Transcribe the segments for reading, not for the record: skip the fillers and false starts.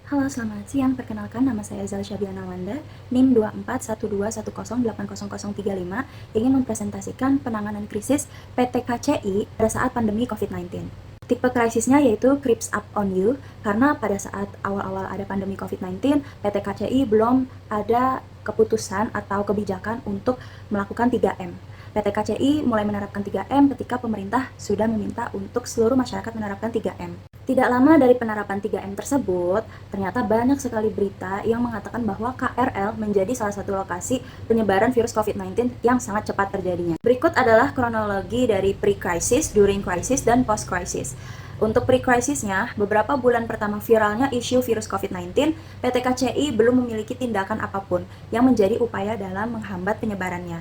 Halo, selamat siang. Perkenalkan, nama saya Zal Syabiana Wanda, NIM 241210800035, ingin mempresentasikan penanganan krisis PT KCI pada saat pandemi COVID-19. Tipe krisisnya yaitu creeps up on you, karena pada saat awal-awal ada pandemi COVID-19, PT KCI belum ada keputusan atau kebijakan untuk melakukan 3M. PT KCI mulai menerapkan 3M ketika pemerintah sudah meminta untuk seluruh masyarakat menerapkan 3M. Tidak lama dari penerapan 3M tersebut, ternyata banyak sekali berita yang mengatakan bahwa KRL menjadi salah satu lokasi penyebaran virus COVID-19 yang sangat cepat terjadinya. Berikut adalah kronologi dari pre-crisis, during crisis, dan post-crisis. Untuk pre-crisisnya, beberapa bulan pertama viralnya isu virus COVID-19, PT KCI belum memiliki tindakan apapun yang menjadi upaya dalam menghambat penyebarannya.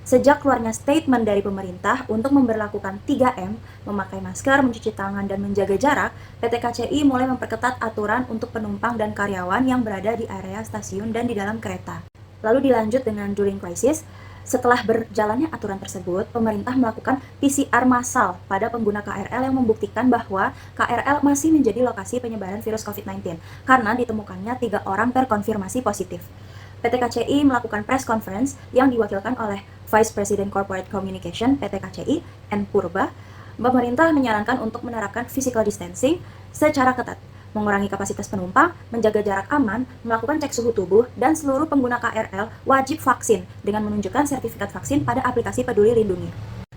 Sejak keluarnya statement dari pemerintah untuk memberlakukan 3M, memakai masker, mencuci tangan, dan menjaga jarak, PT KCI mulai memperketat aturan untuk penumpang dan karyawan yang berada di area stasiun dan di dalam kereta. Lalu dilanjut dengan during crisis. Setelah berjalannya aturan tersebut, pemerintah melakukan PCR massal pada pengguna KRL yang membuktikan bahwa KRL masih menjadi lokasi penyebaran virus COVID-19 karena ditemukannya 3 orang terkonfirmasi positif. PT KCI melakukan press conference yang diwakilkan oleh Vice President Corporate Communication PT KCI, N. Purba. Pemerintah menyarankan untuk menerapkan physical distancing secara ketat, mengurangi kapasitas penumpang, menjaga jarak aman, melakukan cek suhu tubuh, dan seluruh pengguna KRL wajib vaksin dengan menunjukkan sertifikat vaksin pada aplikasi Peduli Lindungi.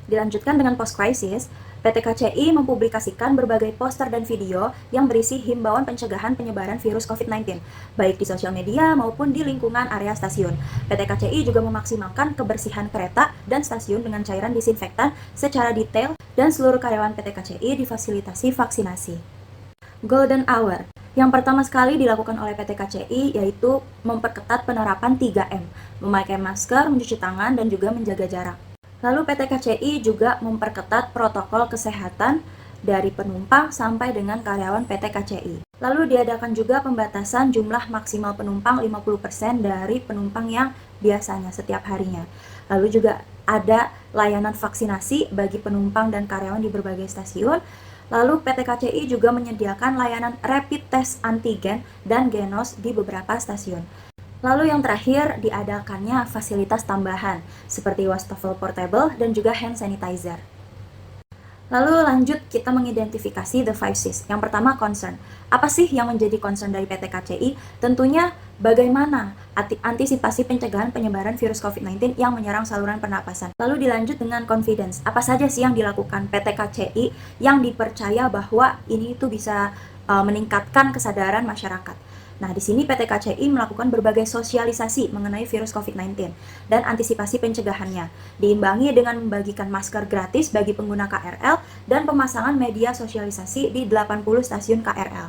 Dilanjutkan dengan post-crisis, PT KCI mempublikasikan berbagai poster dan video yang berisi himbauan pencegahan penyebaran virus COVID-19, baik di sosial media maupun di lingkungan area stasiun. PT KCI juga memaksimalkan kebersihan kereta dan stasiun dengan cairan disinfektan secara detail dan seluruh karyawan PT KCI difasilitasi vaksinasi. Golden Hour. Yang pertama sekali dilakukan oleh PT KCI yaitu memperketat penerapan 3M, memakai masker, mencuci tangan, dan juga menjaga jarak. Lalu PT KCI juga memperketat protokol kesehatan dari penumpang sampai dengan karyawan PT KCI. Lalu diadakan juga pembatasan jumlah maksimal penumpang 50% dari penumpang yang biasanya setiap harinya. Lalu juga ada layanan vaksinasi bagi penumpang dan karyawan di berbagai stasiun. Lalu PT KCI juga menyediakan layanan rapid test antigen dan genos di beberapa stasiun. Lalu yang terakhir, diadakannya fasilitas tambahan seperti wastafel portable dan juga hand sanitizer. Lalu lanjut kita mengidentifikasi the 5 Cs. Yang pertama, concern. Apa sih yang menjadi concern dari PT KCI? Tentunya bagaimana antisipasi pencegahan penyebaran virus COVID-19 yang menyerang saluran pernapasan. Lalu dilanjut dengan confidence. Apa saja sih yang dilakukan PT KCI yang dipercaya bahwa ini itu bisa meningkatkan kesadaran masyarakat. Nah, di sini PT KCI melakukan berbagai sosialisasi mengenai virus COVID-19 dan antisipasi pencegahannya, diimbangi dengan membagikan masker gratis bagi pengguna KRL dan pemasangan media sosialisasi di 80 stasiun KRL.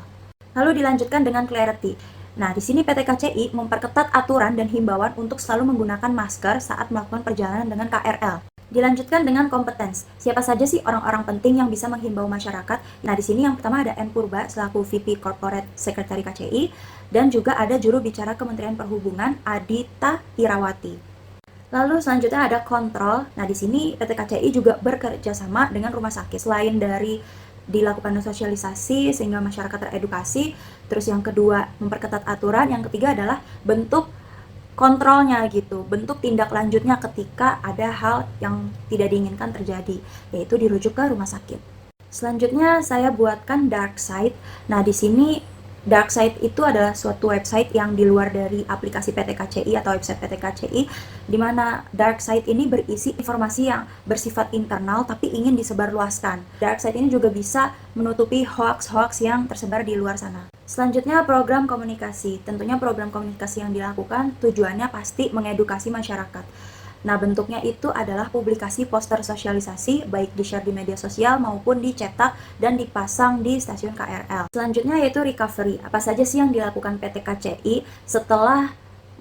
Lalu dilanjutkan dengan clarity. Nah, di sini PT KCI memperketat aturan dan himbauan untuk selalu menggunakan masker saat melakukan perjalanan dengan KRL. Dilanjutkan dengan kompetens. Siapa saja sih orang-orang penting yang bisa menghimbau masyarakat? Nah, di sini yang pertama ada N. Purba selaku VP Corporate Secretary KCI dan juga ada juru bicara Kementerian Perhubungan Adita Irawati. Lalu selanjutnya ada kontrol. Nah, di sini PT KCI juga bekerja sama dengan rumah sakit. Selain dari dilakukan sosialisasi sehingga masyarakat teredukasi, terus yang kedua memperketat aturan, yang ketiga adalah bentuk kontrolnya gitu, bentuk tindak lanjutnya ketika ada hal yang tidak diinginkan terjadi, yaitu dirujuk ke rumah sakit. Selanjutnya saya buatkan dark site. Nah, di sini dark site itu adalah suatu website yang di luar dari aplikasi PT KCI atau website PT KCI, di mana dark site ini berisi informasi yang bersifat internal tapi ingin disebarluaskan. Dark site ini juga bisa menutupi hoax-hoax yang tersebar di luar sana. Selanjutnya program komunikasi. Tentunya program komunikasi yang dilakukan tujuannya pasti mengedukasi masyarakat. Nah, bentuknya itu adalah publikasi poster sosialisasi baik di-share di media sosial maupun dicetak dan dipasang di stasiun KRL. Selanjutnya yaitu recovery. Apa saja sih yang dilakukan PT KCI setelah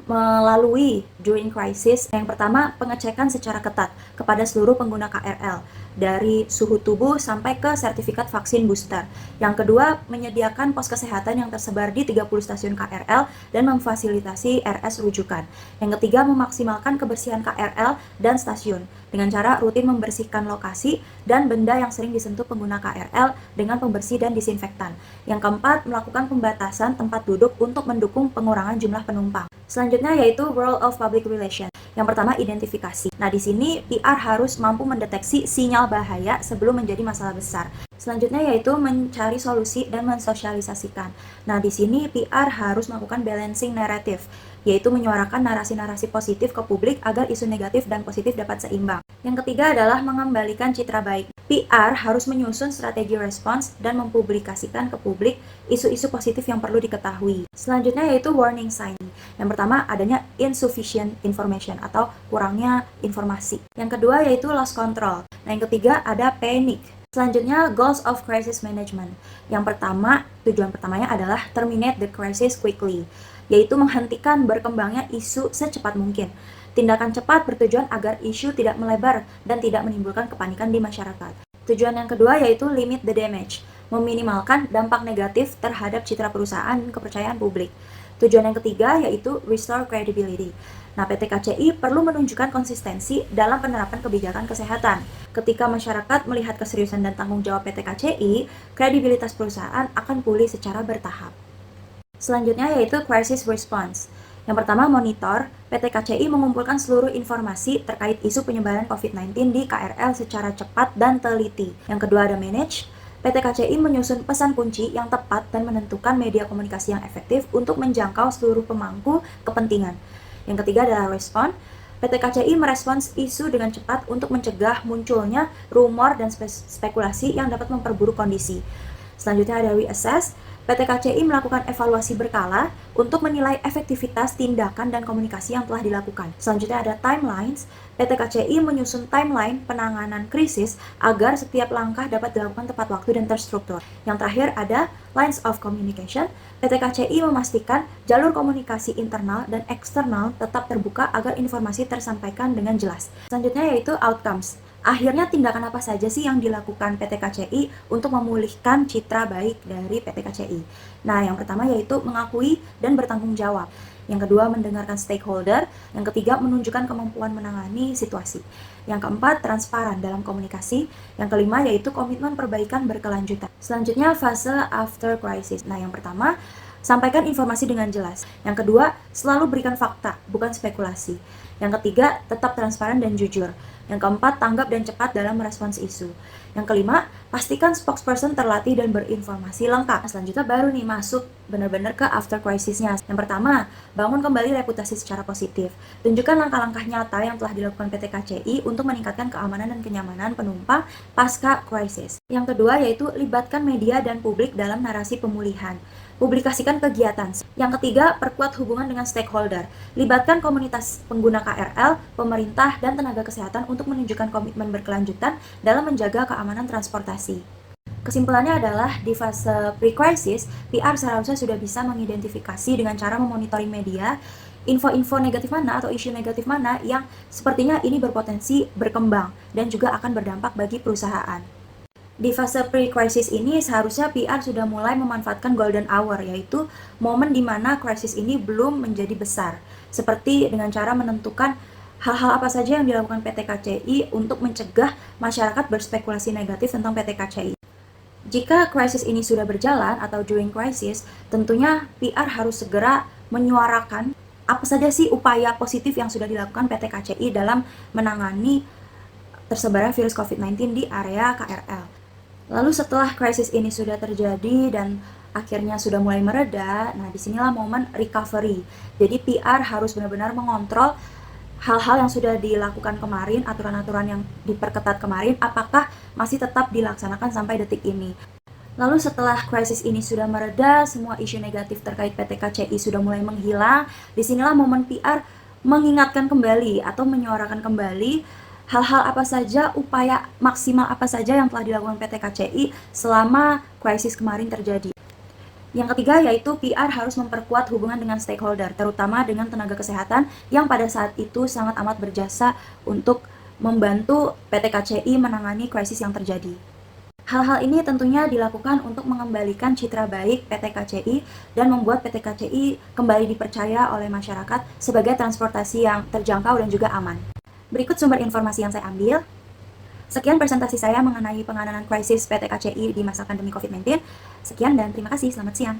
melalui during crisis? Yang pertama, pengecekan secara ketat kepada seluruh pengguna KRL. dari suhu tubuh sampai ke sertifikat vaksin booster. Yang kedua, menyediakan pos kesehatan yang tersebar di 30 stasiun KRL dan memfasilitasi RS rujukan. Yang ketiga, memaksimalkan kebersihan KRL dan stasiun dengan cara rutin membersihkan lokasi dan benda yang sering disentuh pengguna KRL dengan pembersih dan disinfektan. Yang keempat, melakukan pembatasan tempat duduk untuk mendukung pengurangan jumlah penumpang. Selanjutnya yaitu Role of Public Relations. Yang pertama, identifikasi. Nah, di sini PR harus mampu mendeteksi sinyal bahaya sebelum menjadi masalah besar. Selanjutnya yaitu mencari solusi dan mensosialisasikan. Nah, di sini PR harus melakukan balancing narrative, yaitu menyuarakan narasi-narasi positif ke publik agar isu negatif dan positif dapat seimbang. Yang ketiga adalah mengembalikan citra baik. PR harus menyusun strategi respons dan mempublikasikan ke publik isu-isu positif yang perlu diketahui. Selanjutnya yaitu warning sign. Yang pertama, adanya insufficient information atau kurangnya informasi. Yang kedua yaitu loss control. Nah, yang ketiga ada panic. Selanjutnya, goals of crisis management. Yang pertama, tujuan pertamanya adalah terminate the crisis quickly, yaitu menghentikan berkembangnya isu secepat mungkin. Tindakan cepat bertujuan agar isu tidak melebar dan tidak menimbulkan kepanikan di masyarakat. Tujuan yang kedua yaitu limit the damage, meminimalkan dampak negatif terhadap citra perusahaan dan kepercayaan publik. Tujuan yang ketiga yaitu restore credibility. Nah, PT KCI perlu menunjukkan konsistensi dalam penerapan kebijakan kesehatan. Ketika masyarakat melihat keseriusan dan tanggung jawab PT KCI, kredibilitas perusahaan akan pulih secara bertahap. Selanjutnya yaitu crisis response. Yang pertama, monitor. PT KCI mengumpulkan seluruh informasi terkait isu penyebaran COVID-19 di KRL secara cepat dan teliti. Yang kedua ada manage. PT KCI menyusun pesan kunci yang tepat dan menentukan media komunikasi yang efektif untuk menjangkau seluruh pemangku kepentingan. Yang ketiga adalah respon. PT KCI merespons isu dengan cepat untuk mencegah munculnya rumor dan spekulasi yang dapat memperburuk kondisi. Selanjutnya ada reassess. PT KCI melakukan evaluasi berkala untuk menilai efektivitas tindakan dan komunikasi yang telah dilakukan. Selanjutnya ada timelines. PT KCI menyusun timeline penanganan krisis agar setiap langkah dapat dilakukan tepat waktu dan terstruktur. Yang terakhir ada lines of communication. PT KCI memastikan jalur komunikasi internal dan eksternal tetap terbuka agar informasi tersampaikan dengan jelas. Selanjutnya yaitu outcomes. Akhirnya tindakan apa saja sih yang dilakukan PT KCI untuk memulihkan citra baik dari PT KCI? Nah, yang pertama yaitu mengakui dan bertanggung jawab. Yang kedua, mendengarkan stakeholder. Yang ketiga, menunjukkan kemampuan menangani situasi. Yang keempat, transparan dalam komunikasi. Yang kelima, yaitu komitmen perbaikan berkelanjutan. Selanjutnya, fase after crisis. Nah, yang pertama, sampaikan informasi dengan jelas. Yang kedua, selalu berikan fakta, bukan spekulasi. Yang ketiga, tetap transparan dan jujur. Yang keempat, tanggap dan cepat dalam merespons isu. Yang kelima, pastikan spokesperson terlatih dan berinformasi lengkap. Selanjutnya baru nih masuk benar-benar ke after crisisnya. Yang pertama, bangun kembali reputasi secara positif. Tunjukkan langkah-langkah nyata yang telah dilakukan PT KCI untuk meningkatkan keamanan dan kenyamanan penumpang pasca krisis. Yang kedua yaitu libatkan media dan publik dalam narasi pemulihan. Publikasikan kegiatan. Yang ketiga, perkuat hubungan dengan stakeholder. Libatkan komunitas pengguna KRL, pemerintah, dan tenaga kesehatan untuk menunjukkan komitmen berkelanjutan dalam menjaga keamanan transportasi. Kesimpulannya adalah di fase pre-crisis, PR seharusnya sudah bisa mengidentifikasi dengan cara memonitoring media, info-info negatif mana atau isu negatif mana yang sepertinya ini berpotensi berkembang dan juga akan berdampak bagi perusahaan. Di fase pre-crisis ini seharusnya PR sudah mulai memanfaatkan golden hour, yaitu momen di mana krisis ini belum menjadi besar, seperti dengan cara menentukan hal-hal apa saja yang dilakukan PT KCI untuk mencegah masyarakat berspekulasi negatif tentang PT KCI. Jika krisis ini sudah berjalan atau during crisis, tentunya PR harus segera menyuarakan apa saja sih upaya positif yang sudah dilakukan PT KCI dalam menangani tersebarnya virus COVID-19 di area KRL. Lalu setelah krisis ini sudah terjadi dan akhirnya sudah mulai mereda, nah disinilah momen recovery. Jadi PR harus benar-benar mengontrol hal-hal yang sudah dilakukan kemarin, aturan-aturan yang diperketat kemarin, apakah masih tetap dilaksanakan sampai detik ini. Lalu setelah krisis ini sudah mereda, semua isu negatif terkait PT KCI sudah mulai menghilang, disinilah momen PR mengingatkan kembali atau menyuarakan kembali hal-hal apa saja, upaya maksimal apa saja yang telah dilakukan PT KCI selama krisis kemarin terjadi. Yang ketiga yaitu PR harus memperkuat hubungan dengan stakeholder, terutama dengan tenaga kesehatan yang pada saat itu sangat amat berjasa untuk membantu PT KCI menangani krisis yang terjadi. Hal-hal ini tentunya dilakukan untuk mengembalikan citra baik PT KCI dan membuat PT KCI kembali dipercaya oleh masyarakat sebagai transportasi yang terjangkau dan juga aman. Berikut sumber informasi yang saya ambil. Sekian presentasi saya mengenai penanganan krisis PT KCI di masa pandemi COVID-19. Sekian dan terima kasih. Selamat siang.